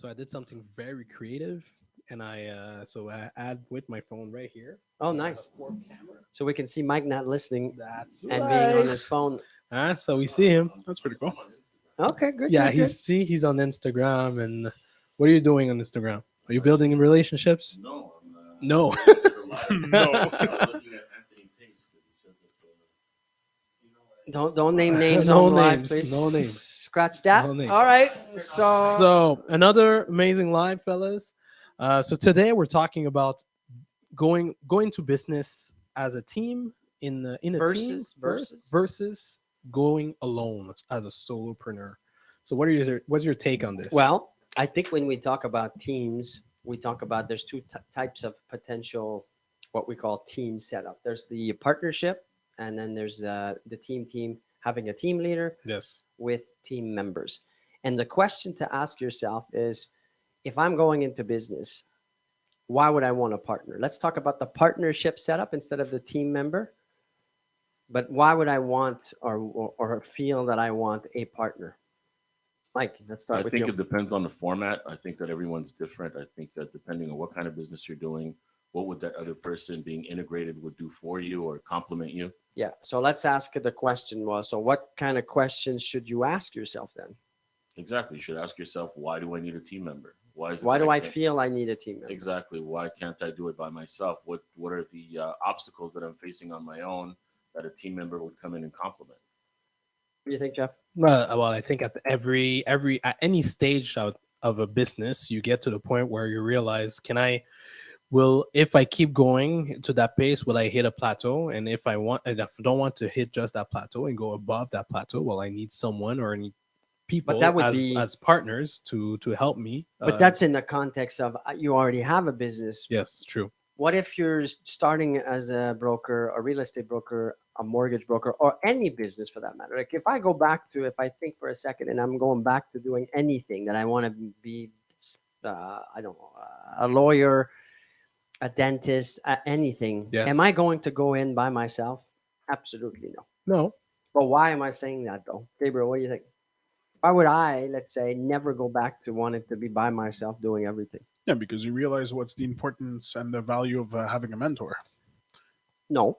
So I did something very creative, and I add with my phone right here. Oh, I have a nice. four camera. So we can see Mike not listening That's and being on right. his phone. So we see him. That's pretty cool. Okay, good, Yeah, good, good. he's on Instagram. And what are you doing on Instagram? Are you building relationships? No, No. I'm super live. No. I was looking at Anthony Pace because he said that. You know what? Don't name names No on live, names, please. no names. Scratch that. No names. All right. So So another amazing live, fellas. So today we're talking about going to business as a team in a team Versus- first versus. versus going alone as a solopreneur. So what's your take on this? well, I think when we talk about teams, we talk about there's two types of potential what we call team setup. There's the partnership, and then there's the team having a team leader yes, with team members. And the question to ask yourself is, if I'm going into business, why would I want a partner? Let's talk about the partnership setup instead of the team member. But why would I want or feel that I want a partner? Mike, let's start I with think you. it depends on the format. I think that everyone's different. I think that depending on what kind of business you're doing, what would that other person being integrated would do for you or complement you? Yeah. So let's ask the question was, so what kind of questions should you ask yourself then? Exactly. You should ask yourself, why do I need a team member? Why is it Why that do I can't- feel I need a team member? Exactly. Why can't I do it by myself? What are the obstacles that I'm facing on my own that a team member would come in and complement? What do you think, Jeff? well, I think at every at any stage of a business, you get to the point where you realize, can I will if I keep going to that pace, will I hit a plateau? And if I don't want to hit just that plateau and go above that plateau, well, I need someone or I need people that would as be- as partners to help me. But that's in the context of you already have a business. yes, true. What if you're starting as a broker, a real estate broker, a mortgage broker, or any business for that matter? Like if I go back to, if I think for a second and I'm going back to doing anything that I want to be, I don't know, a lawyer, a dentist, anything. Yes. Am I going to go in by myself? Absolutely no. No, But why am I saying that though? Gabriel, what do you think? Why would I, let's say, never go back to wanting to be by myself doing everything? Yeah, because you realize what's the importance and the value of having a mentor. No.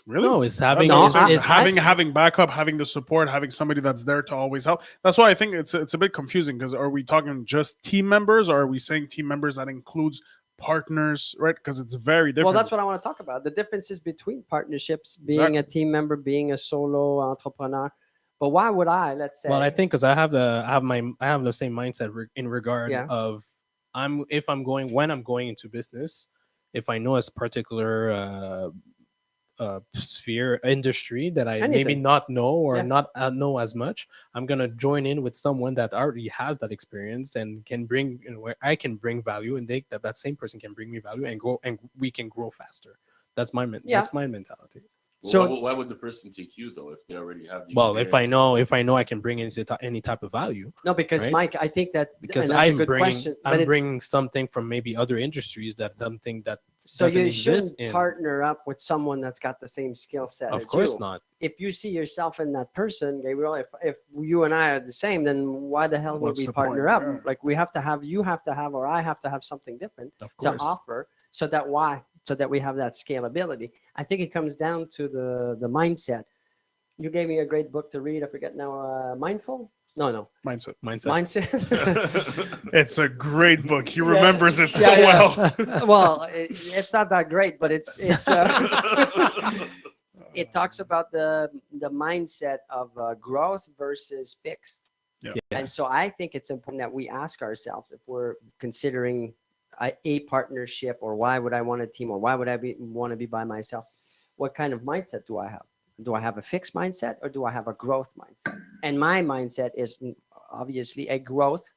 Really? no, it's having That's what I'm No, saying. it's having backup, having the support, having somebody that's there to always help. That's why I think it's a bit confusing because are we talking just team members or are we saying team members that includes partners, right? Because it's very different. Well, that's what I want to talk about. The differences between partnerships, being Exactly. a team member, being a solo entrepreneur. But why would I, let's say, well, I think because I have the same mindset in regard Yeah. of when I'm going into business, if I know a particular sphere industry that I maybe Anything. not know or Yeah. not know as much, I'm gonna join in with someone that already has that experience and can bring where I can bring value, and that same person can bring me value and go and we can grow faster. That's Yeah. that's my mentality. Well, So- why would the person take you though if they already have the Well, if I experience? know I can bring any type of value, no, because Right? Mike, I think that, because and that's a I'm good question. But I'm it's, bringing something from maybe other industries that something that so doesn't you exist shouldn't in. partner up with someone that's got the same skill set Of as course you. not. If you see yourself in that person, Gabriel, if you and I are the same, then why the hell would What's we the partner point? up? Yeah. Like you have to have, or I have to have something different Of to course. offer, so that we have that scalability. I think it comes down to the mindset. You gave me a great book to read. I forget now. Mindful? No. mindset. Mindset. Mindset. It's a great book. He Yeah. remembers it Yeah, so yeah. well. Well, it's not that great, but it's it talks about the mindset of growth versus fixed. Yeah. And so I think it's important that we ask ourselves if we're considering a partnership, or why would I want a team, or why would I want to be by myself? What kind of mindset do I have? Do I have a fixed mindset, or do I have a growth mindset? And my mindset is obviously a growth,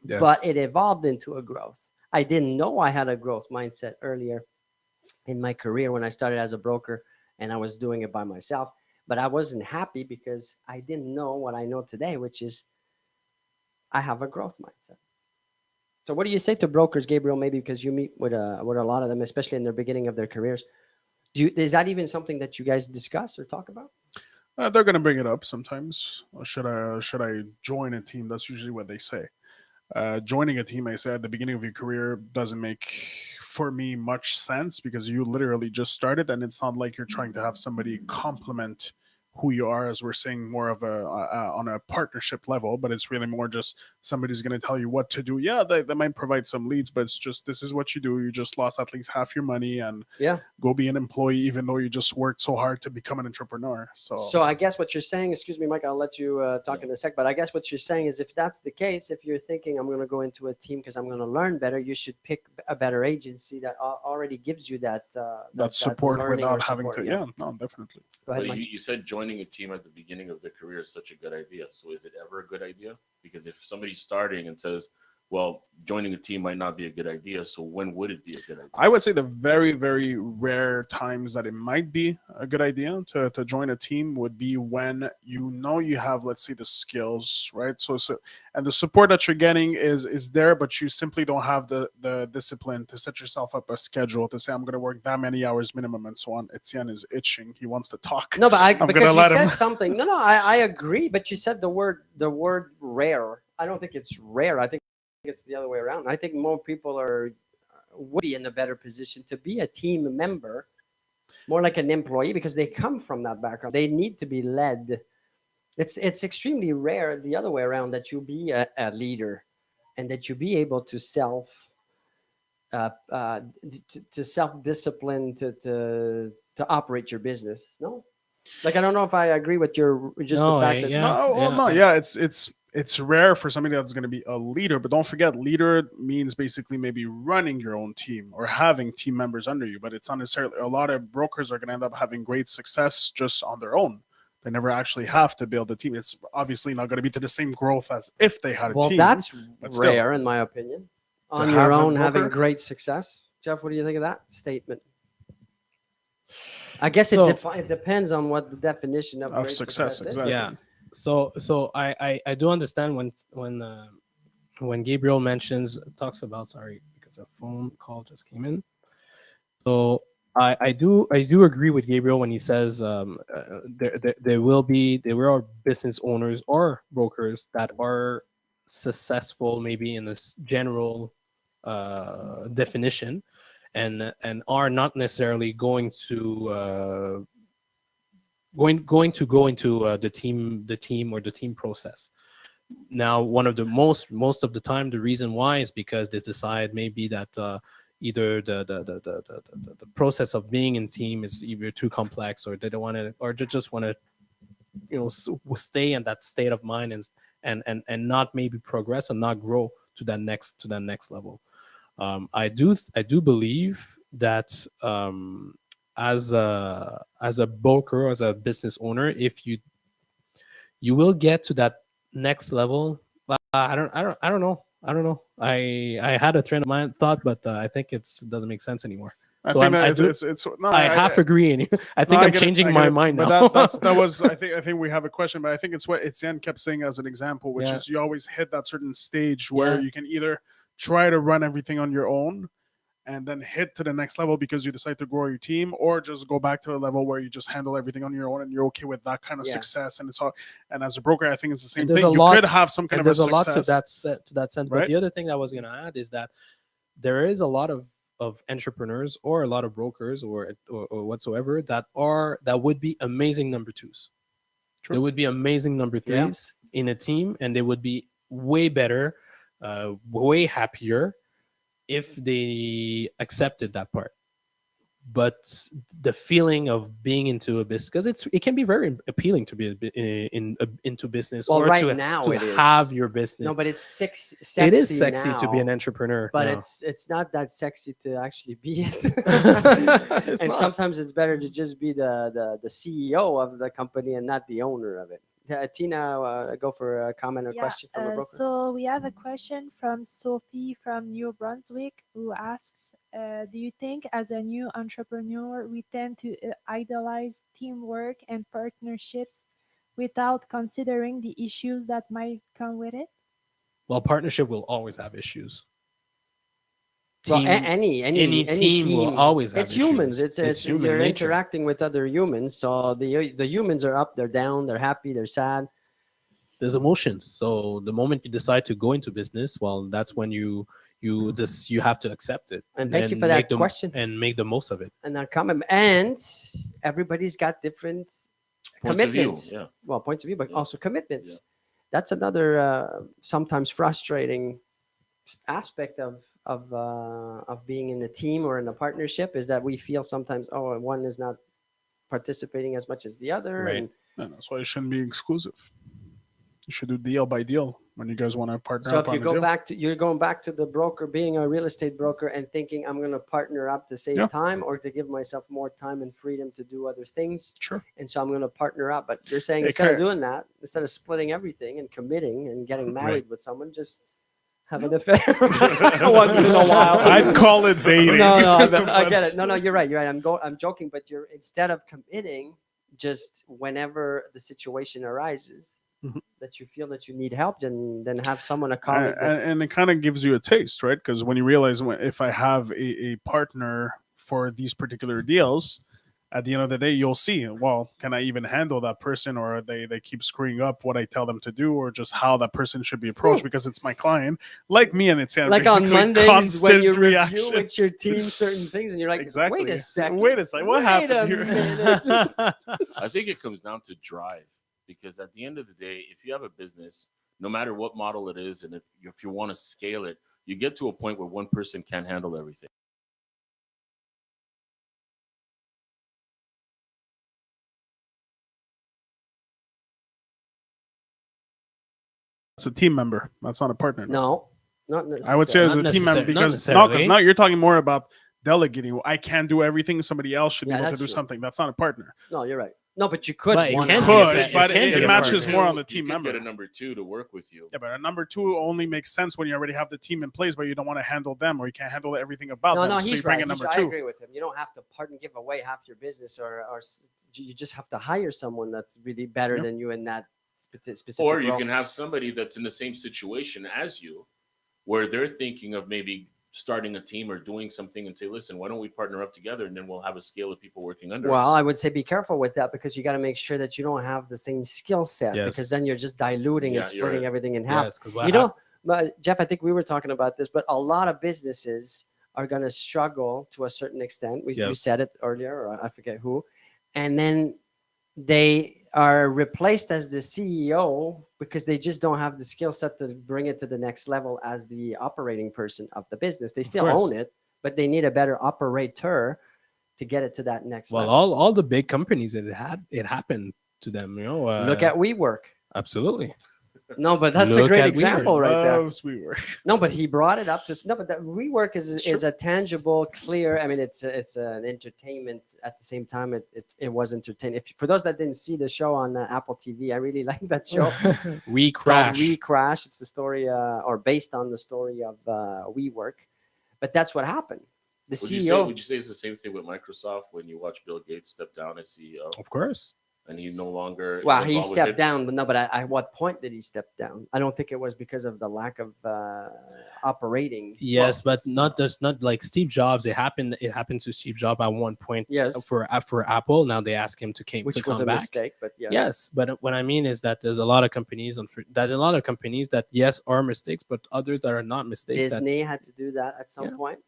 Yes. but it evolved into a growth. I didn't know I had a growth mindset earlier in my career when I started as a broker and I was doing it by myself, but I wasn't happy because I didn't know what I know today, which is I have a growth mindset. So what do you say to brokers, Gabriel, maybe because you meet with a lot of them, especially in the beginning of their careers? Is that even something that you guys discuss or talk about? They're gonna bring it up sometimes. Should I join a team? That's usually what they say. joining a team, I say at the beginning of your career, doesn't make for me much sense because you literally just started, and it's not like you're trying to have somebody complement who you are, as we're saying, more of a on a partnership level, but it's really more just somebody's going to tell you what to do. Yeah, they might provide some leads, but it's just, this is what you do. You just lost at least half your money, and Yeah. go be an employee, even though you just worked so hard to become an entrepreneur. So I guess what you're saying, excuse me, Mike, I'll let you talk in a sec, but I guess what you're saying is if that's the case, if you're thinking I'm going to go into a team because I'm going to learn better, you should pick a better agency that already gives you that that support learning or without having support, to, yeah, no, definitely. Go ahead, But Mike. you said joining a team at the beginning of their career is such a good idea. So is it ever a good idea? Because if somebody's starting and says, well, joining a team might not be a good idea, so when would it be a good idea? I would say the very, very rare times that it might be a good idea to join a team would be when you know you have, let's say, the skills, right? So and the support that you're getting is there, but you simply don't have the discipline to set yourself up a schedule to say, I'm going to work that many hours minimum and so on. Etienne is itching. He wants to talk. No, but I'm because gonna you let said him. something. No, I agree, but you said the word rare. I don't think it's rare. I think it's the other way around. I think more people would be in a better position to be a team member, more like an employee, because they come from that background. They need to be led. It's extremely rare the other way around that you be a leader and that you be able to self-discipline to operate your business. No, like I don't know if I agree with your just No, the fact that yeah. No, well, no, yeah, it's rare for somebody that's going to be a leader, but don't forget, leader means basically maybe running your own team or having team members under you. But it's not necessarily, a lot of brokers are going to end up having great success just on their own. They never actually have to build a team. It's obviously not going to be to the same growth as if they had a well, team. that's but still. rare in my opinion. On To your have a own, having broker? great success. Jeff, what do you think of that statement? I guess So- it depends on what the definition of Of great success, is. exactly. Yeah. So I do understand when Gabriel talks about, sorry, because a phone call just came in. So I do agree with Gabriel when he says there will are business owners or brokers that are successful maybe in this general definition and are not necessarily going to going to go into the team or the team process. Now, one of the most of the time, the reason why is because they decide maybe that either the process of being in team is either too complex, or they don't want to, or they just want to stay in that state of mind and not maybe progress and not grow to that next level. I do believe that as a broker, as a business owner, if you will get to that next level. I don't know. I had a train of mind thought, but I think it doesn't make sense anymore. I So think I that do- it's no, I half agree. I think I'm get it, changing I my get it. mind But now. that was I think we have a question, but I think it's what Etienne kept saying as an example, which Yeah. is you always hit that certain stage where Yeah. you can either try to run everything on your own and then hit to the next level because you decide to grow your team, or just go back to a level where you just handle everything on your own and you're okay with that kind of Yeah. success. And it's all, and as a broker, I think it's the same And there's thing. a You lot- could have some kind And of a there's a lot success. to that sense. Right? But the other thing that I was going to add is that there is a lot of entrepreneurs or a lot of brokers or whatsoever that would be amazing number twos. True. They would be amazing number Yeah. threes in a team, and they would be way better, way happier if they accepted that part. But the feeling of being into a business, because it can be very appealing to be into business, Well, or right to, now to it is. have your business. No, but it's sexy. It is sexy to be now, an entrepreneur, but now. it's not that sexy to actually be it. It's And not. sometimes it's better to just be the CEO of the company and not the owner of it. Tina, go for a comment or question from a broker. So we have a question from Sophie from New Brunswick, who asks, do you think as a new entrepreneur, we tend to idolize teamwork and partnerships without considering the issues that might come with it? Well, partnership will always have issues. Well, Team- any team will always have it's humans. issues. It's human you're nature. interacting with other humans. So the humans are up, they're down, they're happy, they're sad. there's emotions. So the moment you decide to go into business, well, that's when you have to accept it. And thank you for that make the- question. and make the most of it. And that comment. And everybody's got different Points of view. commitments. Yeah. Well, points of view, but Yeah. also commitments. Yeah. That's another sometimes frustrating aspect of being in a team or in a partnership, is that we feel sometimes, oh, one is not participating as much as the other. Right. And And that's why it shouldn't be exclusive. You should do deal by deal when you guys want to partner so up if you on a go deal. back to, you're going back to the broker, being a real estate broker, and thinking I'm going to partner up to save Yeah. time or to give myself more time and freedom to do other things. Sure. And so I'm going to partner up. But you're saying It instead of could- doing that, instead of splitting everything and committing and getting married Right. with someone, just have an affair once in a while. I'd call it dating. No, I But get it. No, you're right. You're right. I'm joking, but you're, instead of committing, just whenever the situation arises, Mhm. that you feel that you need help, then have someone, a And, colleague. that's- and it kind of gives you a taste, right? Because when you realize if I have a partner for these particular deals, at the end of the day, you'll see, well, can I even handle that person, or they keep screwing up what I tell them to do, or just how that person should be approached because it's my client, like me and it's like on basically Mondays when constant you review with reactions. your team certain things, and you're like, Exactly. wait a second, Wait a second. What wait happened a here? minute. I think it comes down to drive, because at the end of the day, if you have a business, no matter what model it is, and if you want to scale it, you get to a point where one person can't handle everything. It's a team member. That's not a partner. No, not I would say as Not a team member, necessar- not because necessarily. now you're talking more about delegating. I can't do everything. Somebody else should be Yeah, able to that's do true. something. That's not a partner. No, you're right. No, but you could. But it one can on be a one. fa- Could, it but can it be a matches partner. more on the You team could member. Get a number two to work with you. Yeah, but a number two only makes sense when you already have the team in place, but you don't want to handle them, or you can't handle everything about No, them. no, so he's you bring right. a number I two. agree with him. You don't have to give away half your business, or you just have to hire someone that's really better Yeah. than you in that specific Or you role. can have somebody that's in the same situation as you, where they're thinking of maybe starting a team or doing something, and say, listen, why don't we partner up together, and then we'll have a scale of people working under Well, us. I would say be careful with that, because you got to make sure that you don't have the same skill set, because Yes. then you're just diluting Yeah, and you're splitting right. everything in half. Yes, because You know, but Jeff, I think we were talking about this, but a lot of businesses are going to struggle to a certain extent. You Yes. said it earlier, or I forget who, and then they are replaced as the CEO because they just don't have the skill set to bring it to the next level as the operating person of the business. They still course. own it, but they need a better operator to get it to that next well, level. all the big companies, it happened to them. Look at WeWork. absolutely. No, but that's a Look great at example right there. Loves WeWork. No, but he brought it up to no, but that WeWork is Sure. a tangible, clear. I mean, it's an entertainment at the same time. It was entertaining. If for those that didn't see the show on Apple TV, I really like that show. We It's called crash. We Crash. It's the story, or based on the story of WeWork. But that's what happened. The Would CEO. you say it's the same thing with Microsoft when you watch Bill Gates step down as CEO, Of course. and he no longer? Well, is he involved with stepped it? down, but no. But at what point did he step down? I don't think it was because of the lack of operating. Yes, but not like Steve Jobs. It happened to Steve Jobs at one point Yes, for Apple. Now they ask him to which come was a back. mistake. But yes. Yes, but what I mean is that there's a lot of companies that yes are mistakes, but others that are not mistakes. Disney had to do that at some Yeah. point.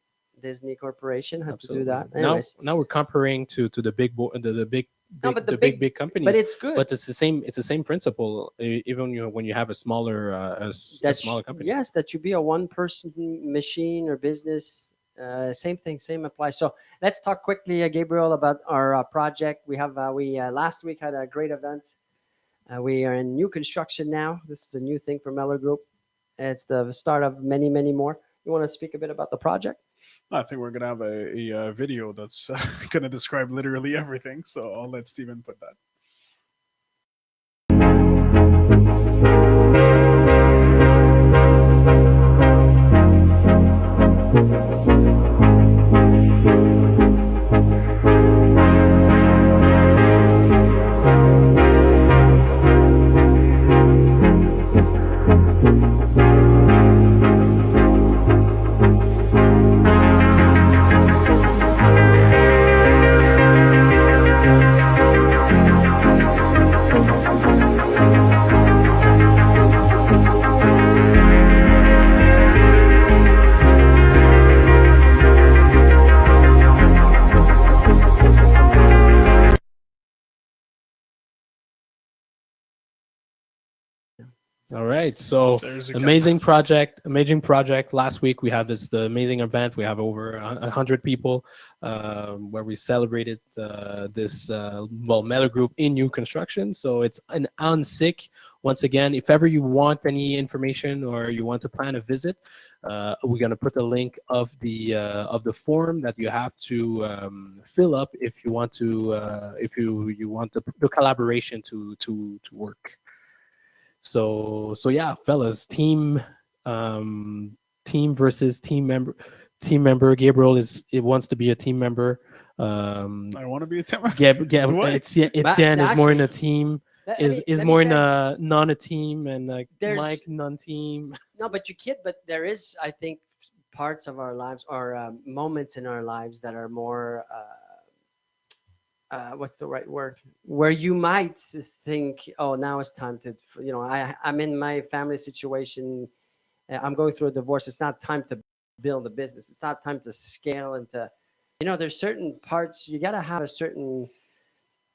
Disney Corporation had Absolutely. to do that. Now, Anyways, now we're comparing to the big the big No, but the big companies. but it's good. But it's the same principle. Even when you have a smaller a That's smaller company. yes, that you be a one-person machine or business. Same thing, same applies. So let's talk quickly, Gabriel, about our project. We have we last week had a great event. We are in new construction now. This is a new thing for Meller Group. It's the start of many, many more. You want to speak a bit about the project? I think we're gonna have a video that's gonna describe literally everything. So I'll let Steven put that. All right. So There's a amazing project. Last week we had the amazing event. We have over 100 people where we celebrated this Meller Group in new construction. So it's an OnSIC. Once again, if ever you want any information or you want to plan a visit, we're gonna put the link of the form that you have to fill up if you want to if you want the collaboration to work. So yeah, fellas, team versus team member. Gabriel wants to be a team member. I want to be a team. Etienne is more in a team. Is Let me more say- in a non-a-team, and There's- Mike non-team. No, but you kid. But there is, I think, parts of our lives or moments in our lives that are more. What's the right word? Where you might think, oh, now it's time to. I'm in my family situation. I'm going through a divorce. It's not time to build a business. It's not time to scale into. There's certain parts you got to have a certain.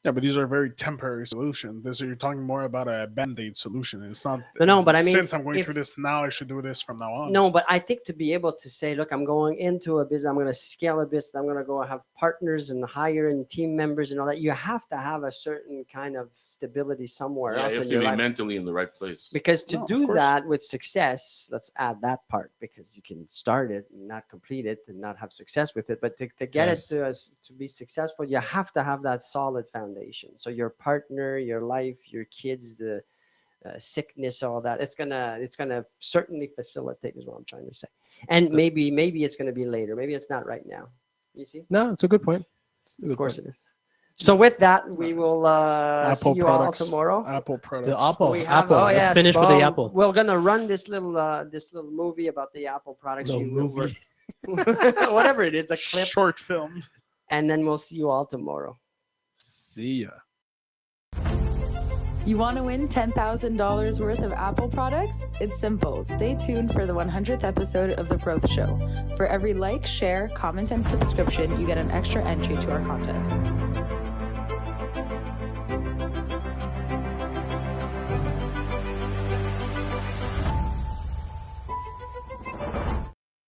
Yeah, but these are very temporary solutions. You're talking more about a band-aid solution. It's not. No, but I mean, since I'm going if- through this now, I should do this from now on. No, but I think to be able to say, look, I'm going into a business, I'm going to scale a business, I'm going to go have partners and hire and team members and all that. You have to have a certain kind of stability somewhere Yeah, else you have in to your be life. mentally in the right place. Because to No, of do course. that with success, let's add that part because you can start it and not complete it and not have success with it. But to get Yes. it to be successful, you have to have that solid foundation. So your partner, your life, your kids, the sickness, all that, it's gonna certainly facilitate is what I'm trying to say. And maybe it's gonna be later. Maybe it's not right now. You see? No, it's a good point. It's a good Of course point. it is. So with that, we will see Apple you products. all tomorrow. Apple products. The Apple. We have, Apple. Let's yes, finish with the well, Apple. We're gonna run this little movie about the Apple products. No You will movie. whatever it is, a clip, Short film. and then we'll see you all tomorrow. See ya. You want to win $10,000 worth of Apple products? It's simple. Stay tuned for the 100th episode of The Growth Show. For every like, share, comment, and subscription, you get an extra entry to our contest.